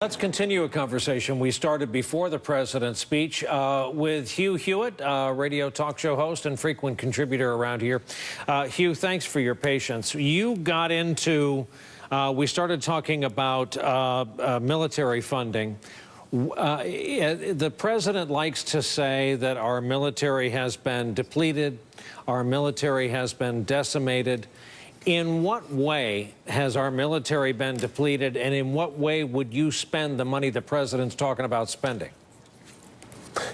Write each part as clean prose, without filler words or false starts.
Let's continue a conversation we started before the president's speech with Hugh Hewitt, radio talk show host and frequent contributor around here. Hugh, thanks for your patience. You got into, we started talking about military funding. The president likes to say that our military has been depleted, our military has been decimated. In what way has our military been depleted, and in what way would you spend the money the president's talking about spending?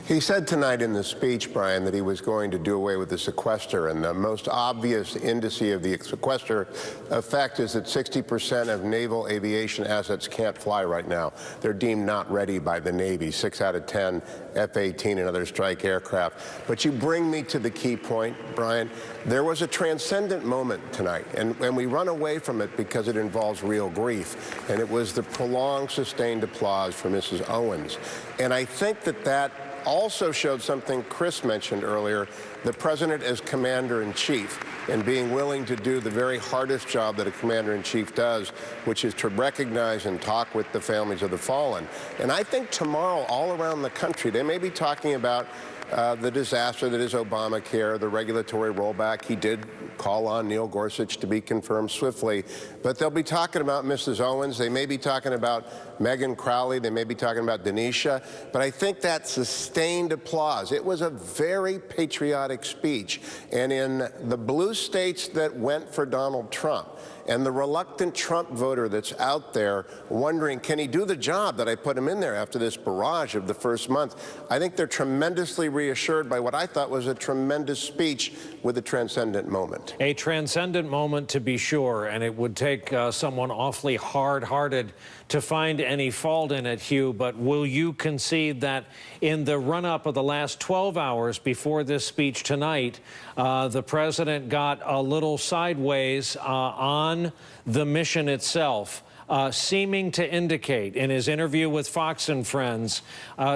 He said tonight in the speech, Brian, that he was going to do away with the sequester, and the most obvious indice of the sequester effect is that 60% of naval aviation assets can't fly right now. They're deemed not ready by the Navy, 6 out of 10 F-18 and other strike aircraft. But you bring me to the key point, Brian. There was a transcendent moment tonight, and we run away from it because it involves real grief, and it was the prolonged, sustained applause for Mrs. Owens. And I think that also showed something Chris mentioned earlier, the president as commander-in-chief and being willing to do the very hardest job that a commander-in-chief does, which is to recognize and talk with the families of the fallen. And I think tomorrow, all around the country, they may be talking about the disaster that is Obamacare, the regulatory rollback. He did call on Neil Gorsuch to be confirmed swiftly. But they'll be talking about Mrs. Owens. They may be talking about Megan Crowley. They may be talking about Denisha. But I think that sustained applause, it was a very patriotic speech. And in the blue states that went for Donald Trump, and the reluctant Trump voter that's out there wondering, can he do the job that I put him in there after this barrage of the first month? I think they're tremendously reassured by what I thought was a tremendous speech with a transcendent moment. A transcendent moment, to be sure, and it would take someone awfully hard-hearted to find any fault in it, Hugh, but will you concede that in the run-up of the last 12 hours before this speech tonight, the president got a little sideways on the mission itself, seeming to indicate in his interview with Fox and Friends,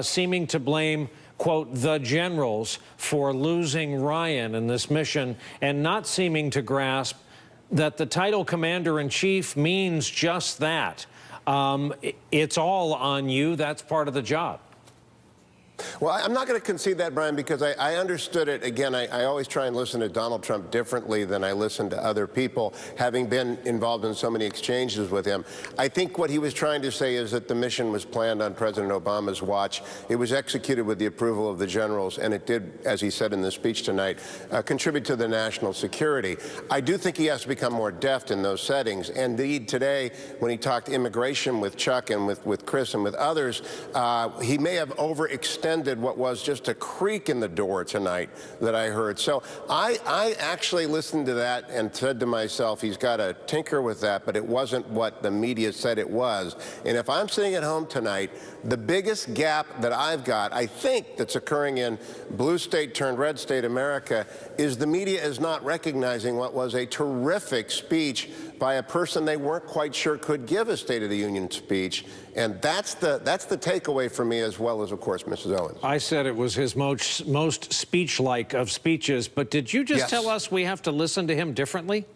seeming to blame, quote, the generals for losing Ryan in this mission, and not seeming to grasp that the title commander-in-chief means just that. It's all on you. That's part of the job. Well, I'm not going to concede that, Brian, because I understood it. Again, I always try and listen to Donald Trump differently than I listen to other people, having been involved in so many exchanges with him. I think what he was trying to say is that the mission was planned on President Obama's watch. It was executed with the approval of the generals, and it did, as he said in the speech tonight, contribute to the national security. I do think he has to become more deft in those settings. Indeed, today, when he talked immigration with Chuck and with Chris and with others, he may have overextended what was just a creak in the door tonight that I heard. So I actually listened to that and said to myself, he's got to tinker with that, but it wasn't what the media said it was. And if I'm sitting at home tonight, the biggest gap that I've got, I think, that's occurring in blue state turned red state America is the media is not recognizing what was a terrific speech by a person they weren't quite sure could give a State of the Union speech. And that's the takeaway for me, as well as, of course, Mrs. Owens. I said it was his most speech-like of speeches, but did you just tell us we have to listen to him differently?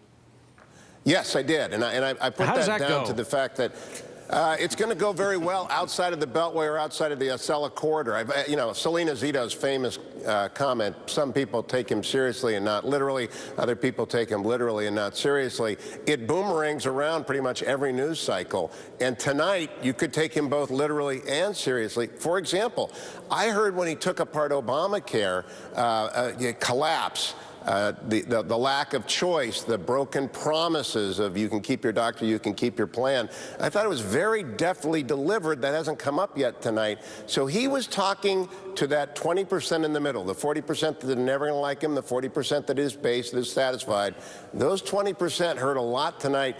Yes, I did. And I put that down to the fact that it's going to go very well outside of the Beltway or outside of the Acela corridor. You know, Selena Zito's famous comment, some people take him seriously and not literally, other people take him literally and not seriously. It boomerangs around pretty much every news cycle. And tonight, you could take him both literally and seriously. For example, I heard when he took apart Obamacare, collapse. The lack of choice, the broken promises of you can keep your doctor, you can keep your plan. I thought it was very deftly delivered. That hasn't come up yet tonight. So he was talking to that 20% in the middle, the 40% that are never going to like him, the 40% that is based, that is satisfied. Those 20% heard a lot tonight.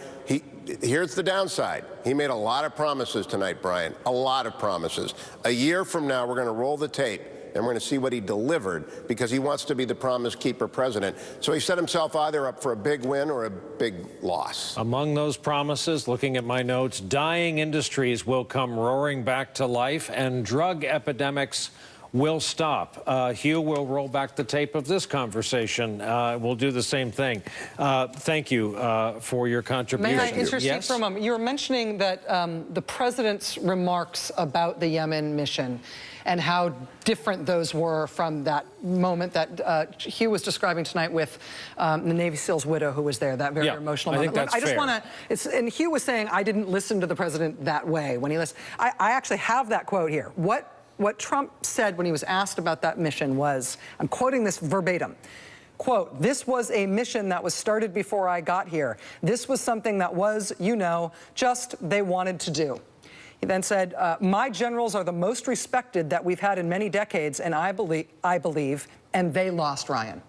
Here's the downside. He made a lot of promises tonight, Brian, a lot of promises. A year from now, we're going to roll the tape, and we're going to see what he delivered, because he wants to be the promise keeper president. So he set himself either up for a big win or a big loss. Among those promises, looking at my notes, dying industries will come roaring back to life, and drug epidemics will stop. Hugh will roll back the tape of this conversation. We'll do the same thing. Thank you for your contribution. May I intercede yes? for a moment? You were mentioning that the president's remarks about the Yemen mission and how different those were from that moment that Hugh was describing tonight with the Navy SEAL's widow who was there, that very emotional moment. I think that's fair. want to, and Hugh was saying, I didn't listen to the president that way when he listened. I actually have that quote here. What Trump said when he was asked about that mission was, I'm quoting this verbatim, quote, "This was a mission that was started before I got here. This was something that was, you know, just they wanted to do." He then said, "My generals are the most respected that we've had in many decades, and I believe, and they lost Ryan."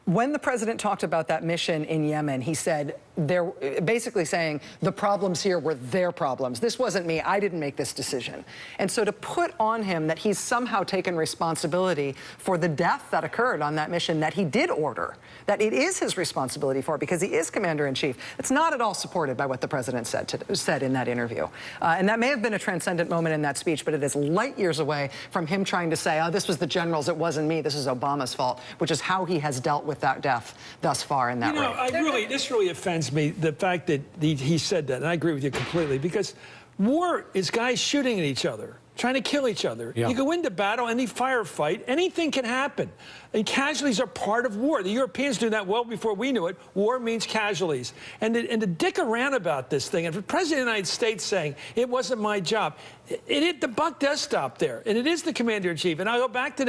When the president talked about that mission in Yemen, he said, they're basically saying the problems here were their problems. This wasn't me. I didn't make this decision. And so to put on him that he's somehow taken responsibility for the death that occurred on that mission that he did order, that it is his responsibility for because he is commander-in-chief, it's not at all supported by what the president said in that interview. And that may have been a transcendent moment in that speech, but it is light years away from him trying to say, oh, this was the generals, it wasn't me, this is Obama's fault, which is how he has dealt with that death thus far in that race. This really offends me, the fact that he said that, and I agree with you completely, because war is guys shooting at each other, trying to kill each other. Yeah. You go into battle, any firefight, anything can happen. And casualties are part of war. The Europeans knew that well before we knew it. War means casualties. And to dick around about this thing, and for the President of the United States saying, it wasn't my job, the buck does stop there. And it is the commander-in-chief. And I'll go back to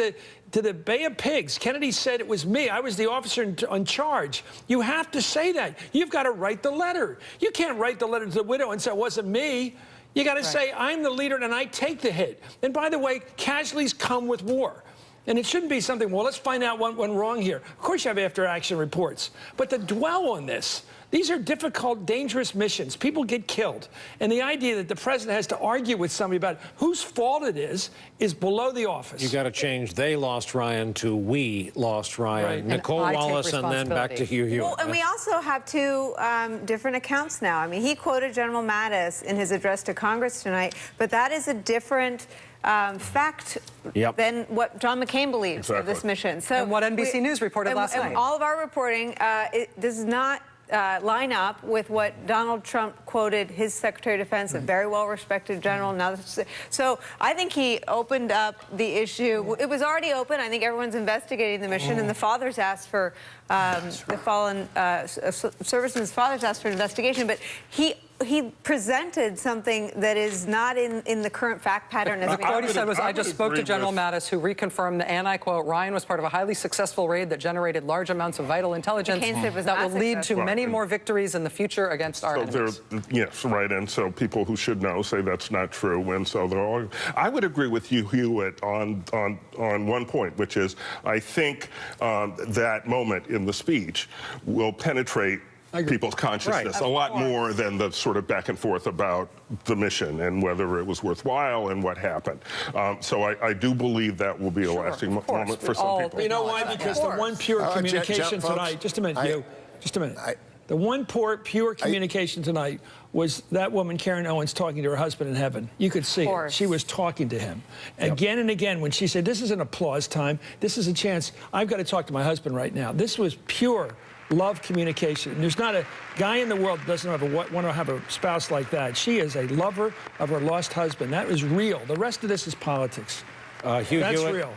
the Bay of Pigs. Kennedy said it was me. I was the officer in charge. You have to say that. You've got to write the letter. You can't write the letter to the widow and say, it wasn't me. You got to say, I'm the leader and I take the hit. And by the way, casualties come with war. And it shouldn't be something, well, let's find out what went wrong here. Of course you have after-action reports. But to dwell on this, these are difficult, dangerous missions. People get killed. And the idea that the president has to argue with somebody about whose fault it is below the office. You got to change they lost Ryan to we lost Ryan. Right. Nicole Wallace, and then back to Hugh Hewitt. Well, and we also have two different accounts now. I mean, he quoted General Mattis in his address to Congress tonight, but that is a different fact than what John McCain believes of this mission. So and what NBC News reported last night. All of our reporting does not line up with what Donald Trump quoted his Secretary of Defense, a very well-respected general. Now, so I think he opened up the issue. It was already open. I think everyone's investigating the mission, and the fathers asked for the fallen servicemen's fathers asked for an investigation. But he presented something that is not in the current fact pattern. The quote he said was, I just spoke to General Mattis, who reconfirmed, and I quote, Ryan was part of a highly successful raid that generated large amounts of vital intelligence that will lead to many more victories in the future against our enemies. Yes, right, and so people who should know say that's not true, and so they're all... I would agree with Hugh Hewitt on one point, which is I think that moment in the speech will penetrate people's consciousness a lot more than the sort of back and forth about the mission and whether it was worthwhile and what happened. So I do believe that will be a lasting moment for some people. You know why? Because the one pure communication tonight, just a minute, Hugh, just a minute. The one pure communication tonight was that woman, Karen Owens, talking to her husband in heaven. You could see it. She was talking to him. Again and again, when she said, this is an applause time, this is a chance, I've got to talk to my husband right now. This was pure love communication. There's not a guy in the world that doesn't want to have a spouse like that. She is a lover of her lost husband. That is real. The rest of this is politics. Hugh That's Hewitt. real.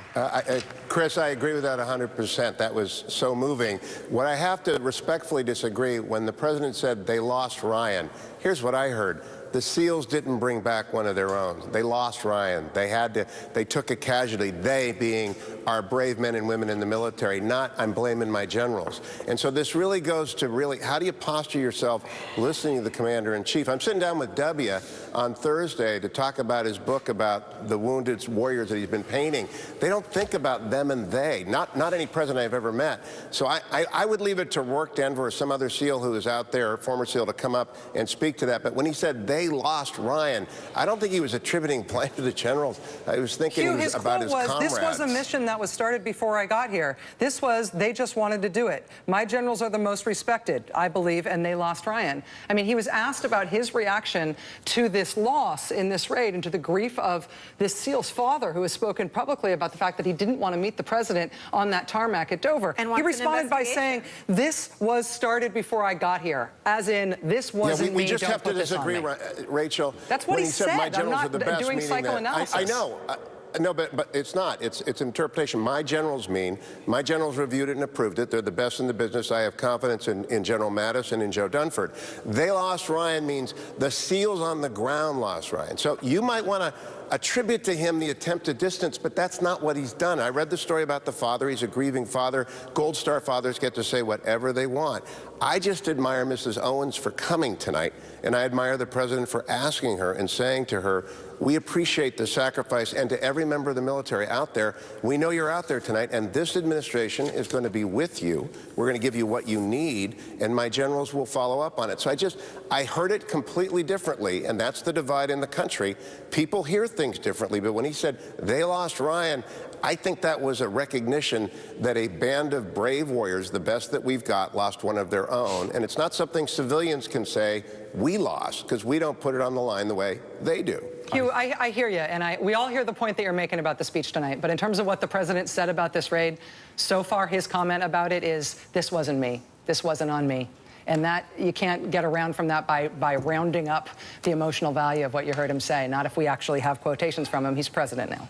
Chris, I agree with that 100%. That was so moving. What I have to respectfully disagree, when the president said they lost Ryan, here's what I heard. The SEALs didn't bring back one of their own. They lost Ryan. They took a casualty, they being our brave men and women in the military, not I'm blaming my generals. And so this really goes to how do you posture yourself listening to the commander-in-chief? I'm sitting down with W on Thursday to talk about his book about the wounded warriors that he's been painting. They don't think about them and they, not any president I've ever met. So I would leave it to Rourke Denver or some other SEAL who is out there, former SEAL, to come up and speak to that. But when he said they they lost Ryan. I don't think he was attributing blame to the generals. I was thinking Hugh, his about quote his was, comrades. this was a mission that was started before I got here. This was, they just wanted to do it. My generals are the most respected, I believe, and they lost Ryan. I mean, he was asked about his reaction to this loss in this raid and to the grief of this SEAL's father, who has spoken publicly about the fact that he didn't want to meet the president on that tarmac at Dover. And he wants an responded by saying, this was started before I got here, as in, this wasn't we me, just don't have to put this on disagree, me. Rachel. That's what when he said. said. My I'm generals not are the best, doing meaning that psychoanalysis. I know. No, but it's not. It's interpretation. My generals reviewed it and approved it. They're the best in the business. I have confidence in General Mattis and in Joe Dunford. They lost Ryan means the SEALs on the ground lost Ryan. So you might want to attribute to him the attempt to distance, but that's not what he's done. I read the story about the father. He's a grieving father. Gold Star fathers get to say whatever they want. I just admire Mrs. Owens for coming tonight, and I admire the president for asking her and saying to her, we appreciate the sacrifice, and to every member of the military out there, we know you're out there tonight, and this administration is going to be with you. We're going to give you what you need, and my generals will follow up on it. So I heard it completely differently, and that's the divide in the country. People hear things differently, but when he said they lost Ryan, I think that was a recognition that a band of brave warriors, the best that we've got, lost one of their own. And it's not something civilians can say, we lost, because we don't put it on the line the way they do. Hugh, I hear you, and we all hear the point that you're making about the speech tonight, but in terms of what the president said about this raid, so far his comment about it is, this wasn't me, this wasn't on me. And that, you can't get around from that by rounding up the emotional value of what you heard him say, not if we actually have quotations from him. He's president now.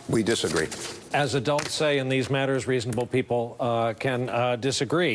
We disagree. As adults say in these matters, reasonable people can disagree.